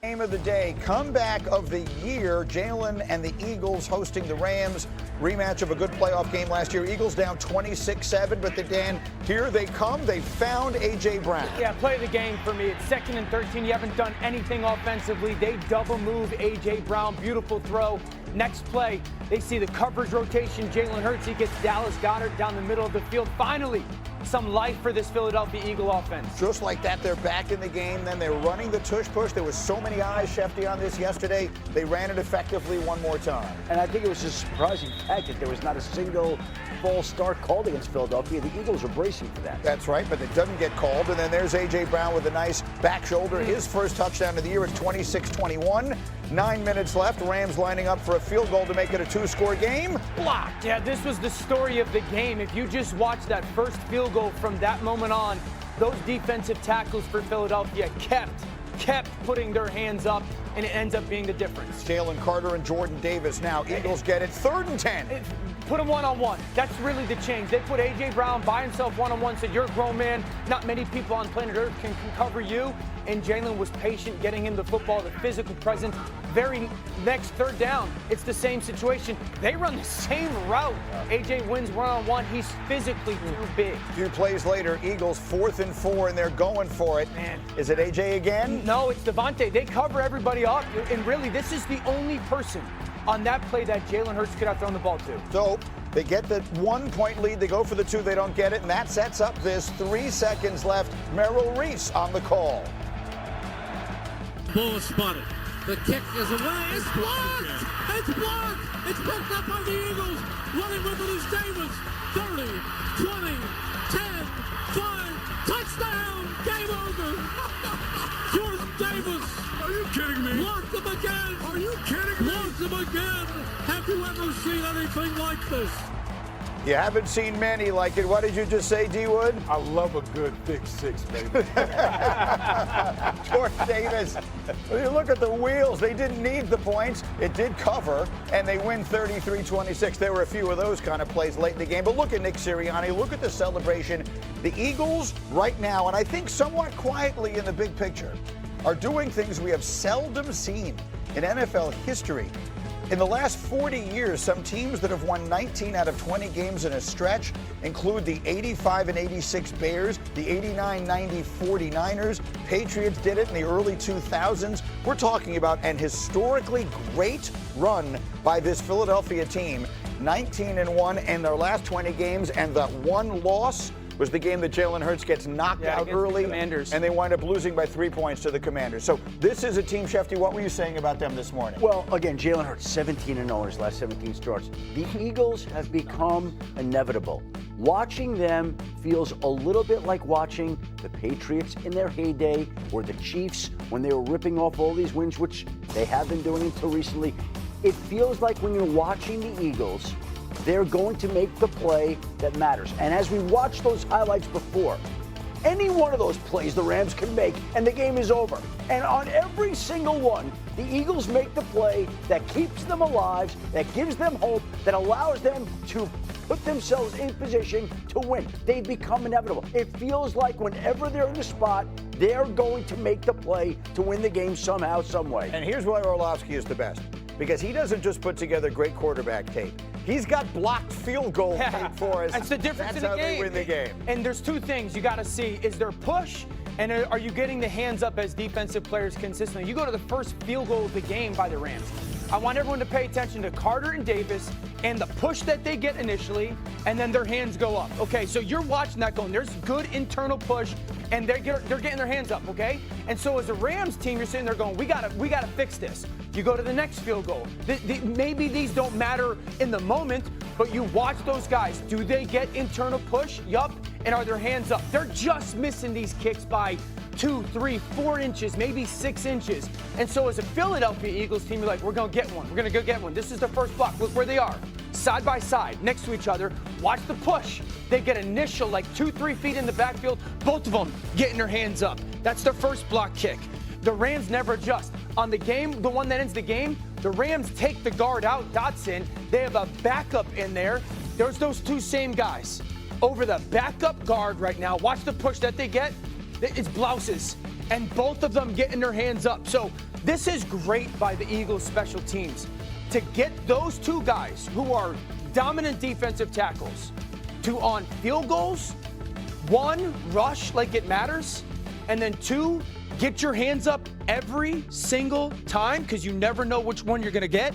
Game of the day, comeback of the year. Jalen and the Eagles hosting the Rams. Rematch of a good playoff game last year. Eagles down 26-7, but Dan, here they come. They found A.J. Brown. Yeah, play of the game for me. It's 2nd and 13. You haven't done anything offensively. They double move A.J. Brown. Beautiful throw. Next play, they see the coverage rotation. Jalen Hurts, he gets Dallas Goedert down the middle of the field. Finally, some life for this Philadelphia Eagle offense. Just like that, they're back in the game. Then they're running the tush push. There was so many eyes, Shefty, on this yesterday. They ran it effectively one more time. And I think it was a surprising fact that there was not a single false start called against Philadelphia. The Eagles are bracing for that. That's right, but it doesn't get called. And then there's A.J. Brown with a nice back shoulder. His first touchdown of the year at 26-21. 9 minutes left. Rams lining up for a field goal to make it a 2-score game. Blocked. Yeah, this was the story of the game. If you just watch that first field goal from that moment on, those defensive tackles for Philadelphia kept putting their hands up, and it ends up being the difference. Jalen Carter and Jordan Davis now. Eagles get it 3rd and 10. Put him one-on-one. That's really the change. They put A.J. Brown by himself one-on-one, said, you're a grown man. Not many people on planet Earth can cover you. And Jalen was patient getting him the football, the physical presence. Very next 3rd down, it's the same situation. They run the same route. A.J. wins one-on-one. He's physically too big. A few plays later, Eagles 4th and 4, and they're going for it. Man. Is it A.J. again? No, it's Devontae. They cover everybody up. And really, this is the only person on that play that Jalen Hurts could have thrown the ball to. So they get the 1-point lead. They go for the 2. They don't get it, and that sets up this. 3 seconds left. Merrill Reese on the call. Ball spotted. The kick is away. It's blocked. It's blocked. It's picked up by the Eagles. Running with it is Davis. 30, 20, 10, 5. Touchdown. Game over. Jordan Davis. Are you kidding me? Blocked him again. Are you kidding me? Blocked him again. Have you ever seen anything like this? You haven't seen many like it. What did you just say, D. Wood? I love a good big 6, baby. Jordan Davis. When you look at the wheels, they didn't need the points. It did cover, and they win 33-26. There were a few of those kind of plays late in the game. But look at Nick Sirianni. Look at the celebration. The Eagles right now, and I think somewhat quietly in the big picture, are doing things we have seldom seen in NFL history. In the last 40 years, some teams that have won 19 out of 20 games in a stretch include the 85 and 86 Bears, the 89-90 49ers. Patriots did it in the early 2000s. We're talking about an historically great run by this Philadelphia team. 19-1 in their last 20 games, and that one loss was the game that Jalen Hurts gets knocked out early, and they wind up losing by 3 points to the Commanders. So this is a team, Shefty, what were you saying about them this morning? Well, again, Jalen Hurts, 17-0 his last 17 starts. The Eagles have become inevitable. Watching them feels a little bit like watching the Patriots in their heyday, or the Chiefs when they were ripping off all these wins, which they have been doing until recently. It feels like when you're watching the Eagles, they're going to make the play that matters. And as we watched those highlights before, any one of those plays the Rams can make, and the game is over. And on every single one, the Eagles make the play that keeps them alive, that gives them hope, that allows them to put themselves in position to win. They become inevitable. It feels like whenever they're in the spot, they're going to make the play to win the game somehow, some way. And here's why Orlovsky is the best. Because he doesn't just put together great quarterback tape. He's got blocked field goal tape for us. That's the difference in the game. That's how they win the game. And there's 2 things you got to see. Is there push, and are you getting the hands up as defensive players consistently? You go to the first field goal of the game by the Rams. I want everyone to pay attention to Carter and Davis and the push that they get initially, and then their hands go up. Okay, so you're watching that going, there's good internal push, and they're getting their hands up, okay? And so as a Rams team, you're sitting there going, we gotta fix this. You go to the next field goal. Maybe these don't matter in the moment, but you watch those guys. Do they get internal push? Yup. And are their hands up? They're just missing these kicks by 2, 3, 4 inches, maybe 6 inches. And so as a Philadelphia Eagles team, you're like, we're going to get one. We're going to go get one. This is the first block. Look where they are. Side by side, next to each other. Watch the push. They get initial, like 2, 3 feet in the backfield. Both of them getting their hands up. That's their first block kick. The Rams never adjust. On the game, the one that ends the game, the Rams take the guard out, Dotson. They have a backup in there. There's those 2 same guys over the backup guard right now. Watch the push that they get. It's blouses. and both of them getting their hands up. So this is great by the Eagles special teams to get those two guys who are dominant defensive tackles to on field goals, one, rush like it matters, and then two, get your hands up every single time because you never know which one you're going to get.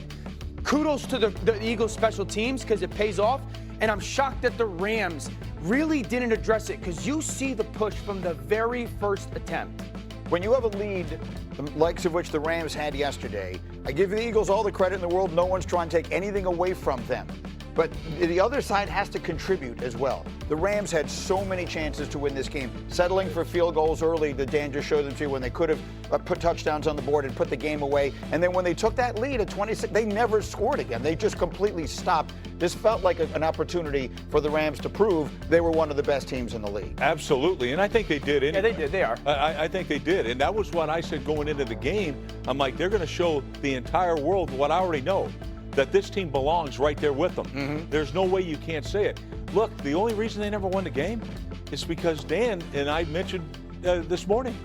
Kudos to the Eagles special teams because it pays off. And I'm shocked that the Rams really didn't address it because you see the push from the very first attempt. When you have a lead, the likes of which the Rams had yesterday, I give the Eagles all the credit in the world. No one's trying to take anything away from them. But the other side has to contribute as well. The Rams had so many chances to win this game, settling for field goals early that Dan just showed them to you when they could have put touchdowns on the board and put the game away. And then when they took that lead at 26, they never scored again. They just completely stopped. This felt like an opportunity for the Rams to prove they were one of the best teams in the league. Absolutely, and I think they did. Anyway. Yeah, they did. They are. I think they did, and that was what I said going into the game. I'm like, they're going to show the entire world what I already know, that this team belongs right there with them. Mm-hmm. There's no way you can't say it. Look, the only reason they never won the game is because Dan and I mentioned this morning,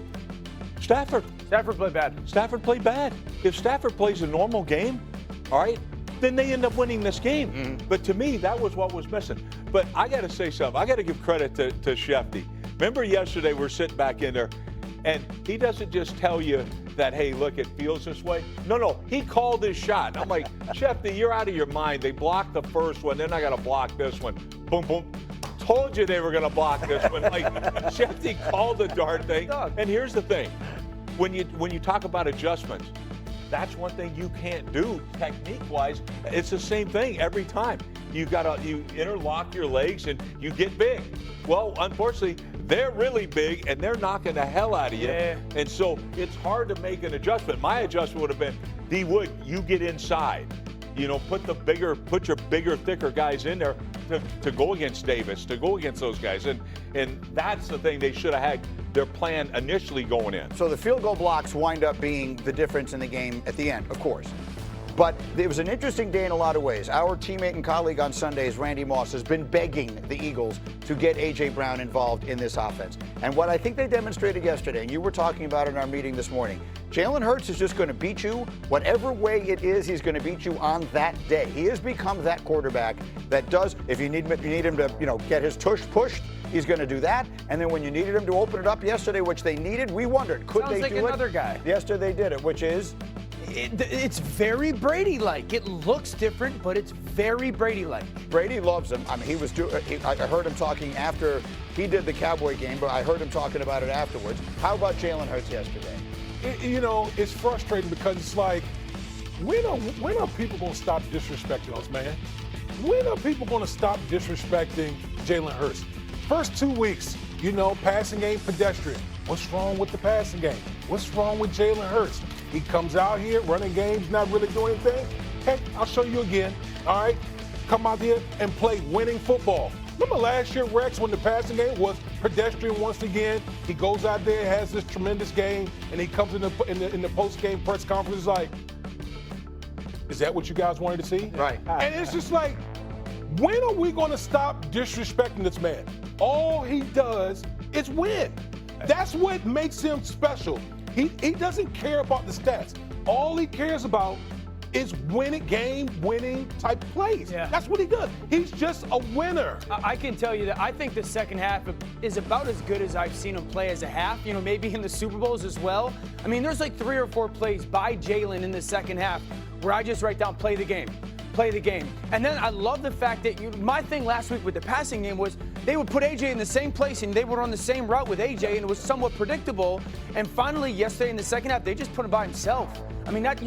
Stafford played bad. Stafford played bad. If Stafford plays a normal game, all right, then they end up winning this game. Mm-hmm. But to me, that was what was missing. But I got to say something. I got to give credit to Shefty. Remember yesterday we're sitting back in there, and he doesn't just tell you that, hey, look, it feels this way. No, he called his shot. I'm like, Shefty, you're out of your mind. They blocked the first one, then I got to block this one. Boom, boom. Told you they were going to block this one. Like, Shefty called the darn thing. And here's the thing. When you talk about adjustments, that's one thing you can't do technique-wise. It's the same thing every time. You interlock your legs and you get big. Well, unfortunately, they're really big and they're knocking the hell out of you. Yeah. And so it's hard to make an adjustment. My adjustment would have been, D. Wood, you get inside. Put your bigger, thicker guys in there to go against Davis, to go against those guys. And that's the thing they should have had their plan initially going in. So the field goal blocks wind up being the difference in the game at the end, of course. But it was an interesting day in a lot of ways. Our teammate and colleague on Sundays, Randy Moss, has been begging the Eagles to get A.J. Brown involved in this offense. And what I think they demonstrated yesterday, and you were talking about in our meeting this morning, Jalen Hurts is just going to beat you. Whatever way it is, he's going to beat you on that day. He has become that quarterback that does, if you need him to, get his tush pushed, he's going to do that. And then when you needed him to open it up yesterday, which they needed, we wondered, could they do it? Sounds like another guy. Yesterday they did it, which is? It's very Brady-like. It looks different, but it's very Brady-like. Brady loves him. I mean, I heard him talking after he did the Cowboy game, but I heard him talking about it afterwards. How about Jalen Hurts yesterday? It's frustrating because it's like, when are people going to stop disrespecting us, man? When are people going to stop disrespecting Jalen Hurts? First 2 weeks, passing game pedestrian. What's wrong with the passing game? What's wrong with Jalen Hurts? He comes out here, running games, not really doing anything. Heck, I'll show you again, all right? Come out here and play winning football. Remember last year, Rex, when the passing game was pedestrian once again? He goes out there, has this tremendous game, and he comes in the post-game press conference like, is that what you guys wanted to see? Right. And it's just like, when are we going to stop disrespecting this man? All he does is win. That's what makes him special. He doesn't care about the stats. All he cares about is game-winning type plays. Yeah. That's what he does. He's just a winner. I can tell you that I think the second half is about as good as I've seen him play as a half, maybe in the Super Bowls as well. I mean, there's like 3 or 4 plays by Jalen in the second half where I just write down, play the game. And then I love the fact that my thing last week with the passing game was they would put AJ in the same place and they would run the same route with AJ, and it was somewhat predictable. And finally, yesterday in the second half, they just put him by himself. I mean, that's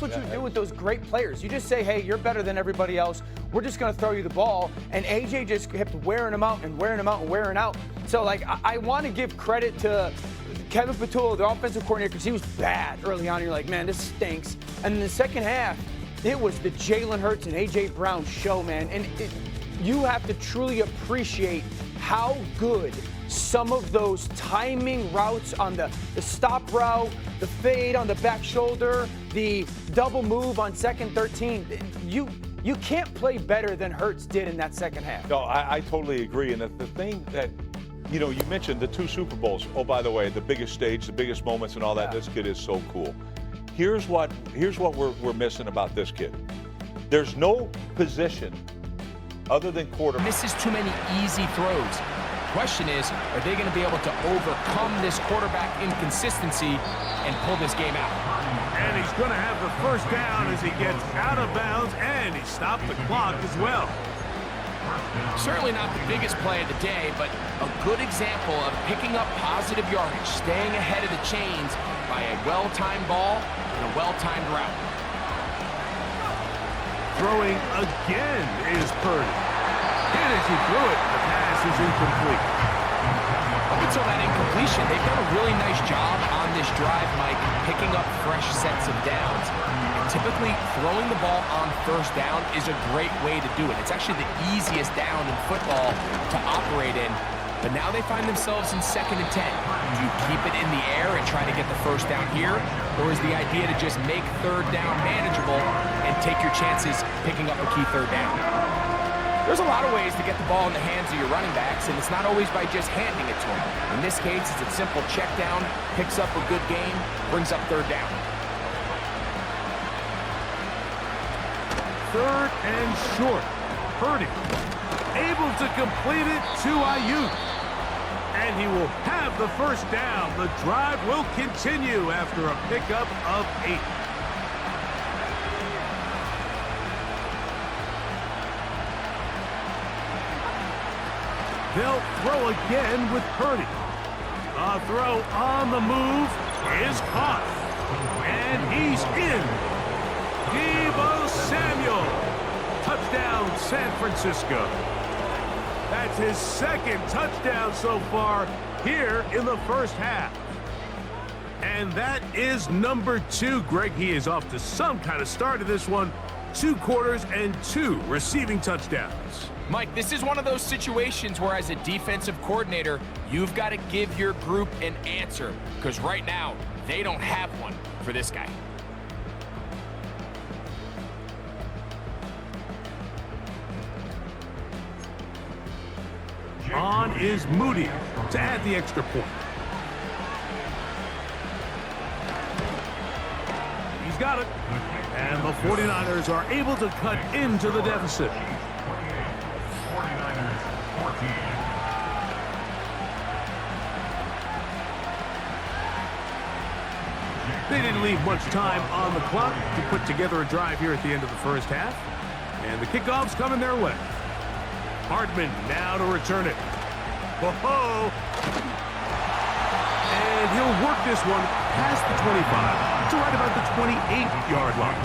what you do with those great players. You just say, hey, you're better than everybody else. We're just going to throw you the ball. And AJ just kept wearing him out and wearing him out and wearing out. So, I want to give credit to Kevin Patullo, the offensive coordinator, because he was bad early on. You're like, man, this stinks. And in the second half, it was the Jalen Hurts and A.J. Brown show, man. And you have to truly appreciate how good some of those timing routes on the stop route, the fade on the back shoulder, the double move on 2nd 13. You can't play better than Hurts did in that second half. No, I totally agree. And the thing that you know, you mentioned the 2 Super Bowls. Oh, by the way, the biggest stage, the biggest moments and all that. This kid is so cool. Here's what we're missing about this kid. There's no position other than quarterback. Misses too many easy throws. Question is, are they going to be able to overcome this quarterback inconsistency and pull this game out? And he's going to have the first down as he gets out of bounds, and he stopped the clock as well. Certainly not the biggest play of the day, but a good example of picking up positive yardage, staying ahead of the chains by a well-timed ball and a well-timed route. Throwing again is Purdy. And as he threw it, the pass is incomplete. Up until that incompletion, they've done a really nice job on this drive, Mike, picking up fresh sets of downs. And typically, throwing the ball on first down is a great way to do it. It's actually the easiest down in football to operate in. But now they find themselves in 2nd and 10. Do you keep it in the air and try to get the first down here? Or is the idea to just make 3rd down manageable and take your chances picking up a key 3rd down? There's a lot of ways to get the ball in the hands of your running backs, and it's not always by just handing it to them. In this case, it's a simple check down, picks up a good gain, brings up 3rd down. 3rd and short. Purdy able to complete it to Ayuk. And he will have the first down. The drive will continue after a pickup of 8. They'll throw again with Purdy. A throw on the move is caught. And he's in. Deebo Samuel. Touchdown, San Francisco. That's his 2nd touchdown so far here in the first half. And that is number 2. Greg, he is off to some kind of start of this one. 2 quarters and 2 receiving touchdowns. Mike, this is one of those situations where as a defensive coordinator, you've got to give your group an answer, because right now, they don't have one for this guy. On is Moody to add the extra point. He's got it. And the 49ers are able to cut into the deficit. They didn't leave much time on the clock to put together a drive here at the end of the first half. And the kickoff's coming their way. Hardman now to return it. Whoa! And he'll work this one past the 25 to right about the 28-yard line.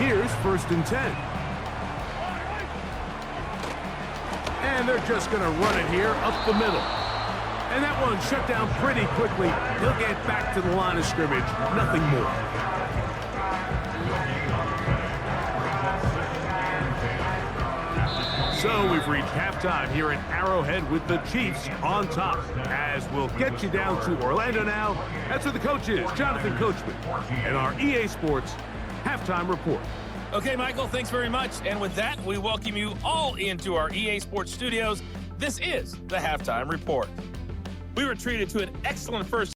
Here's 1st and 10. And they're just going to run it here up the middle. And that one shut down pretty quickly. He'll get back to the line of scrimmage. Nothing more. So we've reached halftime here at Arrowhead with the Chiefs on top. As we'll get you down to Orlando now. That's where the coach is, Jonathan Coachman, and our EA Sports Halftime Report. Okay, Michael, thanks very much. And with that, we welcome you all into our EA Sports studios. This is the Halftime Report. We were treated to an excellent first